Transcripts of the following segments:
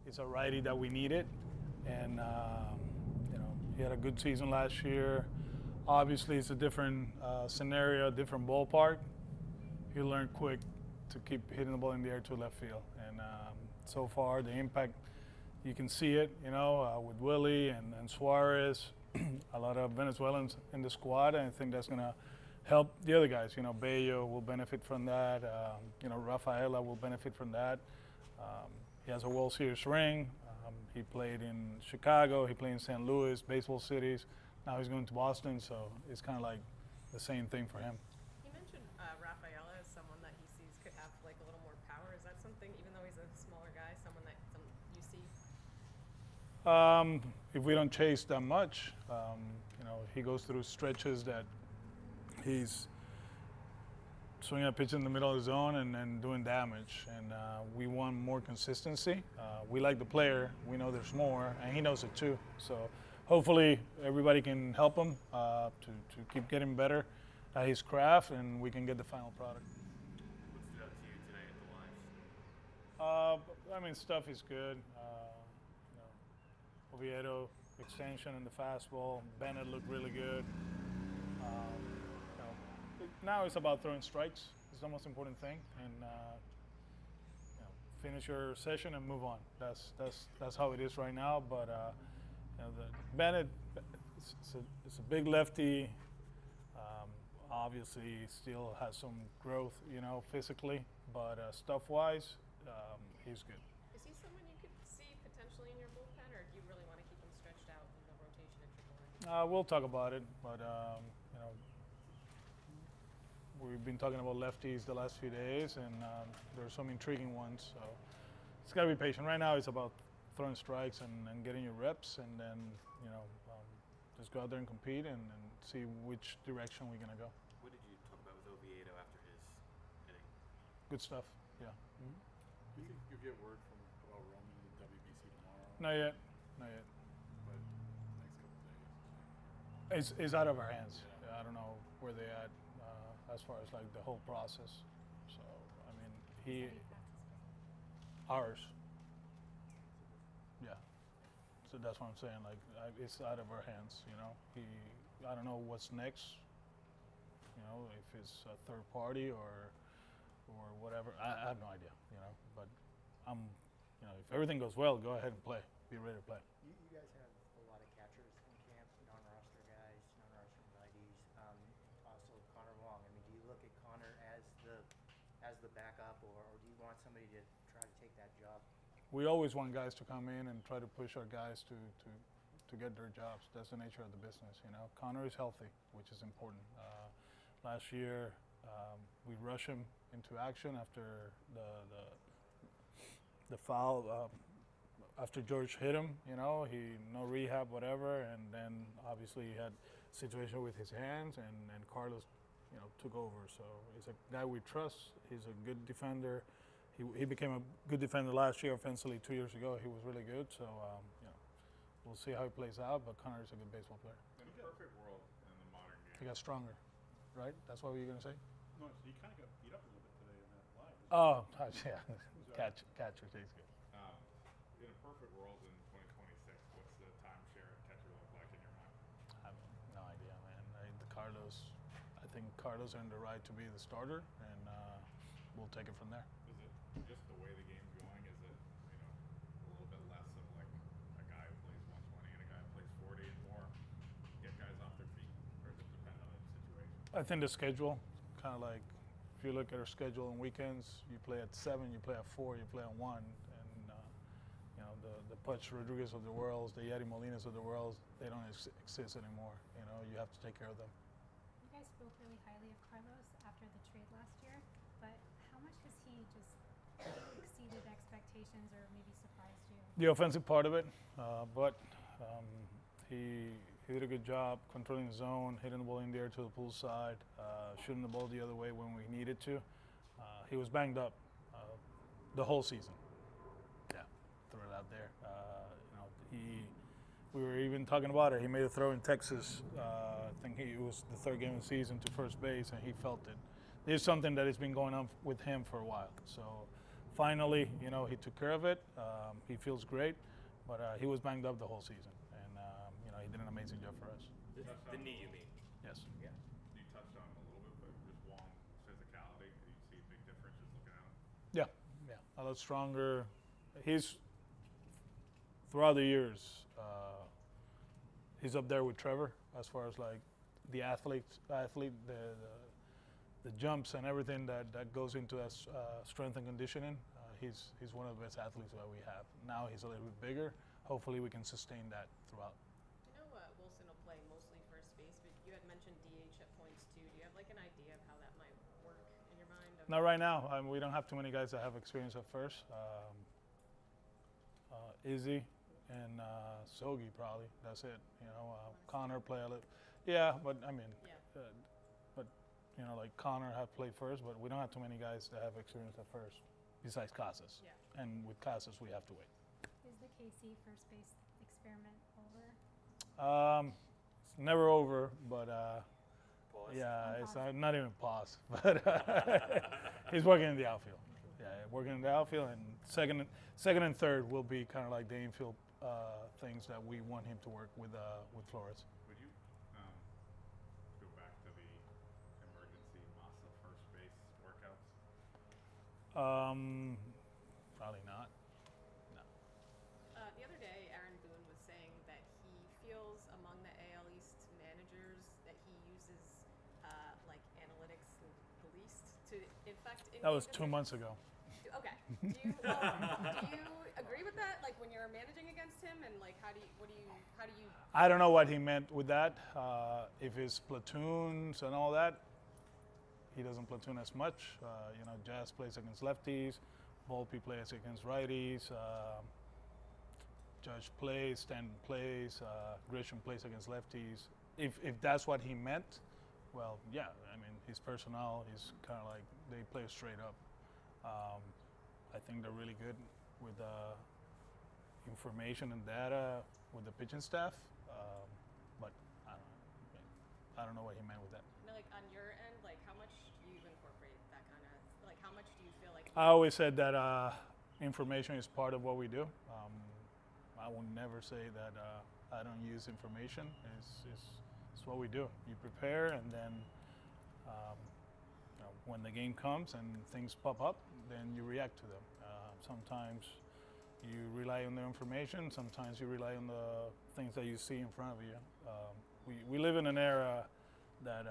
He's a righty that we needed, and he had a good season last year. Obviously, it's a different scenario, different ballpark. He learned quick to keep hitting the ball in the air to left field, and so far the impact, you can see it, with Willie and Suarez, a lot of Venezuelans in the squad, and I think that's going to help the other guys. Bello will benefit from that. Rafaela will benefit from that. He has a World Series ring. He played in Chicago. He played in St. Louis, baseball cities. Now he's going to Boston, so it's kind of like the same thing for him. You mentioned Rafaela as someone that he sees could have like a little more power. Is that something, even though he's a smaller guy, someone that you see? If we don't chase that much, he goes through stretches that he's swinging a pitch in the middle of the zone and doing damage. And we want more consistency. We like the player. We know there's more, and he knows it too. So hopefully everybody can help him to keep getting better at his craft, and we can get the final product. What stood out to you today at the lines? Stuff is good. Oviedo extension in the fastball. Bennett looked really good. Now it's about throwing strikes. It's the most important thing, and finish your session and move on. That's how it is right now. But the Bennett, it's a big lefty. Obviously, still has some growth, physically, but stuff-wise, he's good. Is he someone you could see potentially in your bullpen, or do you really want to keep him stretched out in the rotation at AAA? We'll talk about it, but we've been talking about lefties the last few days, and there are some intriguing ones. So it's got to be patient. Right now, it's about throwing strikes and getting your reps, and then just go out there and compete and see which direction we're gonna go. What did you talk about with Oviedo after his hitting? Good stuff. Yeah. Do you think you'll get word from Roman and the WBC tomorrow? Not yet. But next couple of days. It's out of our hands. Yeah. I don't know where they're at as far as like the whole process. So ours. Yeah. So that's what I'm saying. Like it's out of our hands. I don't know what's next. If it's a third party or whatever. I have no idea. But if everything goes well, go ahead and play. Be ready to play. You guys have a lot of catchers in camp, non-roster guys, non-roster righties. Also, Connor Wong. Do you look at Connor as the backup, or do you want somebody to try to take that job? We always want guys to come in and try to push our guys to get their jobs. That's the nature of the business. Connor is healthy, which is important. Last year, we rushed him into action after the foul. After George hit him, he no rehab, whatever, and then obviously he had a situation with his hands, and Carlos, took over. So he's a guy we trust. He's a good defender. He became a good defender last year offensively. 2 years ago, he was really good. So we'll see how he plays out. But Connor is a good baseball player. In a perfect world in the modern game. He got stronger, right? That's what you're gonna say? No, he kind of got beat up a little bit today in that live. Oh, yeah. Catcher takes good. In a perfect world in 2026, what's the timeshare catcher look like in your mind? I have no idea, man. I think Carlos earned the right to be the starter, and we'll take it from there. Is it just the way the game's going? Is it a little bit less of like a guy who plays 120 and a guy who plays 40 and more get guys off their feet, or does it depend on the situation? I think the schedule, kind of like if you look at our schedule on weekends, you play at 7, you play at 4, you play at 1, and the Pudge Rodriguez of the world, the Yadi Molinas of the world, they don't exist anymore. You have to take care of them. You guys spoke really highly of Carlos after the trade last year, but how much has he just exceeded expectations or maybe surprised you? The offensive part of it, but he did a good job controlling the zone, hitting the ball in the air to the pool side, shooting the ball the other way when we needed to. He was banged up the whole season. Yeah, throw it out there. We were even talking about it. He made a throw in Texas. I think it was the third game of the season to first base, and he felt it. There's something that has been going on with him for a while. So finally, he took care of it. He feels great, but he was banged up the whole season, and he did an amazing job for us. The knee, you mean? Yes. Yeah. You touched on it a little bit, but just Wong's physicality, do you see a big difference just looking at him? Yeah, a lot stronger. He's throughout the years, he's up there with Trevor as far as like the athlete, the jumps and everything that goes into that strength and conditioning. He's one of the best athletes that we have. Now he's a little bit bigger. Hopefully we can sustain that throughout. I know Wilson will play mostly first base, but you had mentioned DH at points too. Do you have like an idea of how that might work in your mind? Not right now. We don't have too many guys that have experience at first. Izzy and Sogi probably. That's it. Connor play a little. Yeah, but I mean, Yeah. like Connor have played first, but we don't have too many guys that have experience at first, besides Casas. Yeah. And with Casas, we have to wait. Is the KC first base experiment over? It's never over, but Pause. yeah, it's not even pause. But he's working in the outfield. Yeah, working in the outfield, and second and third will be kind of like the infield things that we want him to work with Flores. Would you go back to the emergency Massa first base workouts? Probably not. No. The other day, Aaron Boone was saying that he feels among the AL East managers that he uses like analytics the least to affect. That was 2 months ago. Okay. Do you agree with that? Like when you're managing against him, and like how do you? I don't know what he meant with that. If it's platoons and all that, he doesn't platoon as much. Jazz plays against lefties, Volpe plays against righties, Judge plays, Stanton plays, Grisham plays against lefties. If that's what he meant, well, yeah. I mean, his personnel is kind of like they play straight up. I think they're really good with information and data with the pitching staff, but I don't know what he meant with that. Like on your end, like how much do you incorporate that kind of? Like how much do you feel like? I always said that information is part of what we do. I will never say that I don't use information. It's what we do. You prepare, and then when the game comes and things pop up, then you react to them. Sometimes you rely on the information. Sometimes you rely on the things that you see in front of you. We live in an era that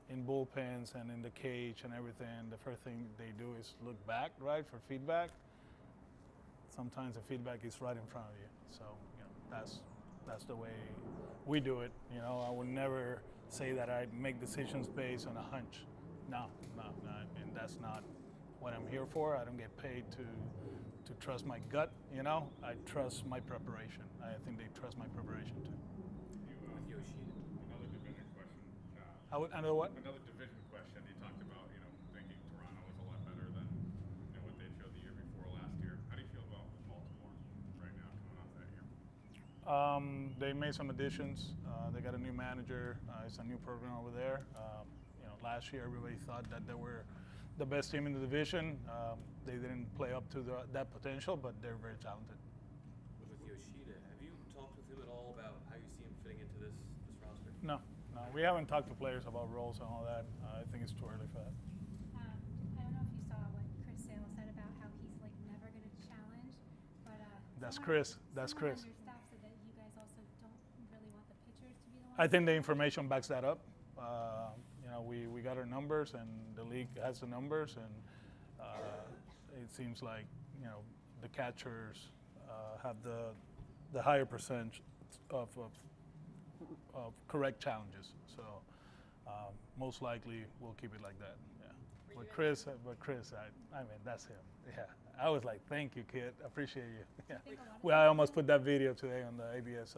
in bullpens and in the cage and everything, the first thing they do is look back, right, for feedback. Sometimes the feedback is right in front of you. So that's the way we do it. I would never say that I make decisions based on a hunch. No. I mean, that's not what I'm here for. I don't get paid to trust my gut. I trust my preparation. I think they trust my preparation too. With Yoshida. Another division question. Another what? Another division question. You talked about, thinking Toronto was a lot better than what they showed the year before last year. How do you feel about Baltimore right now coming off that year? They made some additions. They got a new manager. It's a new program over there. Last year everybody thought that they were the best team in the division. They didn't play up to that potential, but they're very talented. With Yoshida, have you talked with him at all about how you see him fitting into this roster? No, we haven't talked to players about roles and all that. I think it's too early for that. I don't know if you saw what Chris Sale said about how he's like never going to challenge, but That's someone- Chris. That's someone Chris. on your staff said that you guys also don't really want the pitchers to be the ones. I think the information backs that up. We got our numbers, and the league has the numbers, and it seems like the catchers have the higher percentage of correct challenges. So most likely we'll keep it like that. Yeah. But Chris, I mean that's him. Yeah. I was like, thank you, kid. Appreciate you. Yeah. think a lot of Well, I almost put that video today on the ABS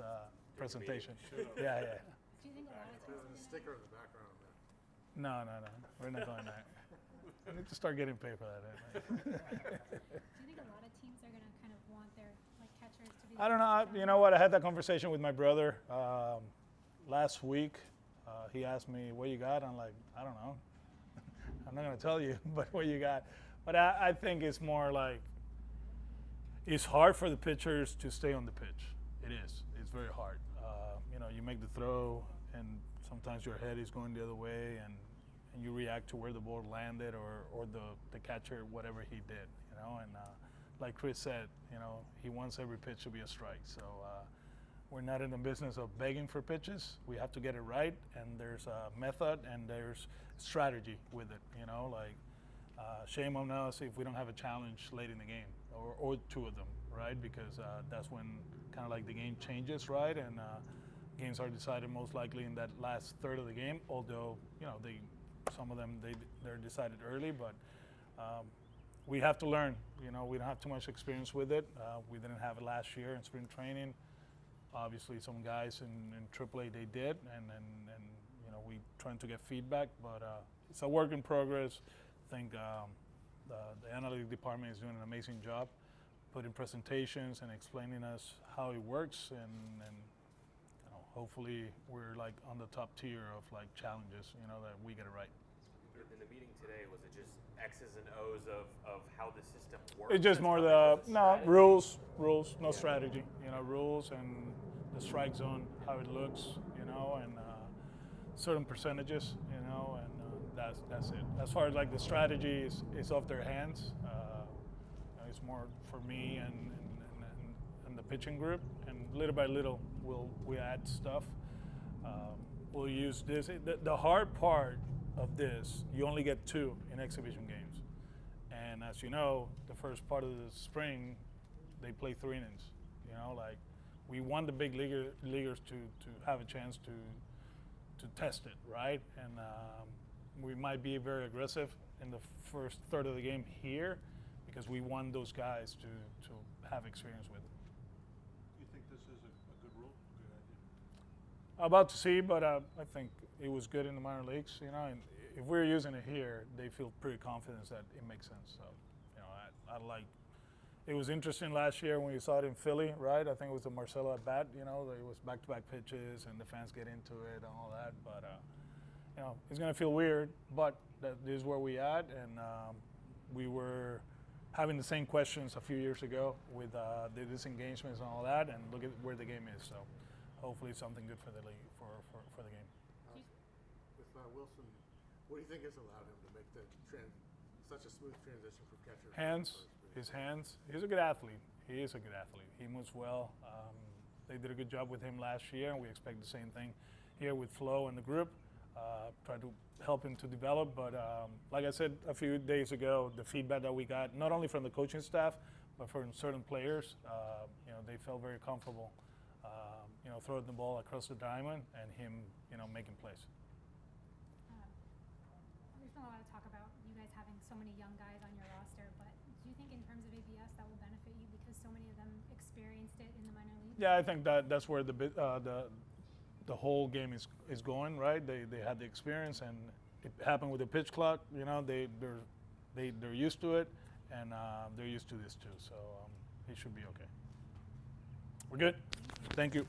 presentation. Yeah. Do you think a lot of teams are There's a gonna? sticker in the background there. No. We're not doing that. I need to start getting paid for that. Do you think a lot of teams are gonna kind of want their like catchers to be? I don't know. You know what? I had that conversation with my brother last week. He asked me, what you got? I'm like, I don't know. I'm not going to tell you, but what you got. But I think it's more like it's hard for the pitchers to stay on the pitch. It is. It's very hard. You make the throw, and sometimes your head is going the other way, and you react to where the ball landed or the catcher, whatever he did. And like Chris said, he wants every pitch to be a strike. So we're not in the business of begging for pitches. We have to get it right, and there's a method and there's strategy with it. Shame on us if we don't have a challenge late in the game, or two of them, right? Because that's when kind of like the game changes, right? And games are decided most likely in that last third of the game. Although some of them they're decided early, but we have to learn. We don't have too much experience with it. We didn't have it last year in spring training. Obviously, some guys in AAA they did, and we trying to get feedback, but it's a work in progress. I think the analytic department is doing an amazing job putting presentations and explaining us how it works, and hopefully we're like on the top tier of like challenges, that we get it right. In the meeting today, was it just X's and O's of how the system works? It's just more rules, no strategy. Rules and the strike zone, how it looks, and certain percentages, and that's it. As far as like the strategy is off their hands. It's more for me and the pitching group, and little by little we add stuff. We'll use this. The hard part of this, you only get 2 in exhibition games, and as you know, the first part of the spring, they play 3 innings. We want the big leaguers to have a chance to test it, right? And we might be very aggressive in the first third of the game here because we want those guys to have experience with it. You think this is a good rule? Good idea? About to see, but I think it was good in the minor leagues, and if we're using it here, they feel pretty confident that it makes sense. So, I like. It was interesting last year when we saw it in Philly, right? I think it was the Marcelo at bat. It was back-to-back pitches, and the fans get into it and all that. But it's gonna feel weird. But this is where we at, and we were having the same questions a few years ago with the disengagements and all that, and look at where the game is. So hopefully something good for the league for the game. With Wilson, what do you think has allowed him to make such a smooth transition from catcher? His hands. He's a good athlete. He is a good athlete. He moves well. They did a good job with him last year, and we expect the same thing here with Flo and the group. Try to help him to develop, but like I said a few days ago, the feedback that we got, not only from the coaching staff, but from certain players, they felt very comfortable, throwing the ball across the diamond and him, making plays. There's been a lot of talk about you guys having so many young guys on your roster, but do you think in terms of ABS that will benefit you because so many of them experienced it in the minor leagues? Yeah, I think that's where the whole game is going, right? They had the experience, and it happened with the pitch clock. They're used to it, and they're used to this too. So it should be okay. We're good. Thank you.